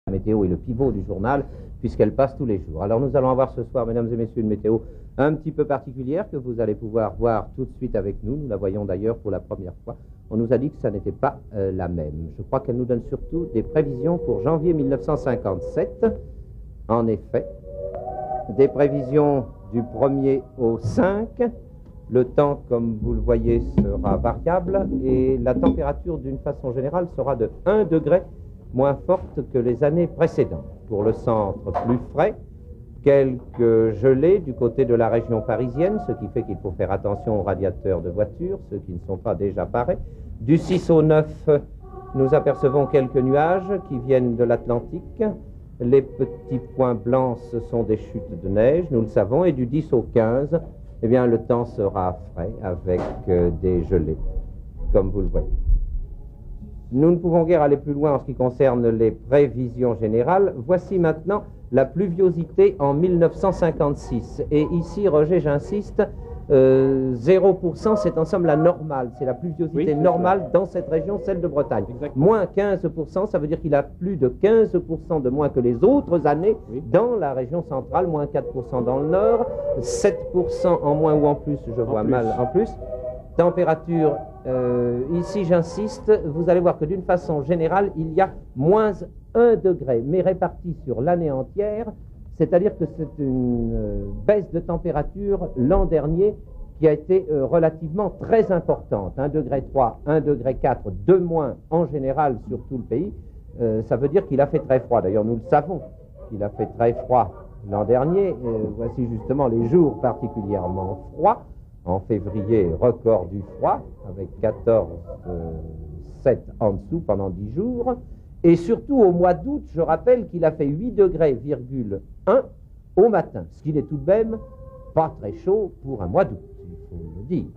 La météo est le pivot du journal, puisqu'elle passe tous les jours. Alors nous allons avoir ce soir, mesdames et messieurs, une météo un petit peu particulière que vous allez pouvoir voir tout de suite avec nous. Nous la voyons d'ailleurs pour la première fois. On nous a dit que ça n'était pas la même. Je crois qu'elle nous donne surtout des prévisions pour janvier 1957. En effet, des prévisions du 1er au 5. Le temps, comme vous le voyez, sera variable et la température, d'une façon générale, sera de 1 degré moins forte que les années précédentes. Pour le centre, plus frais, quelques gelées du côté de la région parisienne, ce qui fait qu'il faut faire attention aux radiateurs de voitures, ceux qui ne sont pas déjà parés. Du 6 au 9, nous apercevons quelques nuages qui viennent de l'Atlantique. Les petits points blancs, ce sont des chutes de neige, nous le savons, et du 10 au 15, eh bien, le temps sera frais avec des gelées, comme vous le voyez. Nous ne pouvons guère aller plus loin en ce qui concerne les prévisions générales. Voici maintenant la pluviosité en 1956. Et ici, Roger, j'insiste, 0%, c'est en somme la normale. C'est la pluviosité normale dans cette région, celle de Bretagne. Exactement. Moins 15%, ça veut dire qu'il a plus de 15% de moins que les autres années dans la région centrale, moins 4% dans le nord, 7% en moins ou en plus, je vois mal, en plus. Température, ici j'insiste, vous allez voir que d'une façon générale, il y a moins 1 degré, mais réparti sur l'année entière, c'est-à-dire que c'est une baisse de température l'an dernier qui a été relativement très importante. 1,3 degré, 1,4 degré de moins en général sur tout le pays, ça veut dire qu'il a fait très froid. D'ailleurs, nous le savons qu'il a fait très froid l'an dernier. Voici justement les jours particulièrement froids. En février, record du froid, avec 14,7 en dessous pendant 10 jours. Et surtout au mois d'août, je rappelle qu'il a fait 8 degrés, 1 au matin, ce qui n'est tout de même pas très chaud pour un mois d'août, il faut le dire.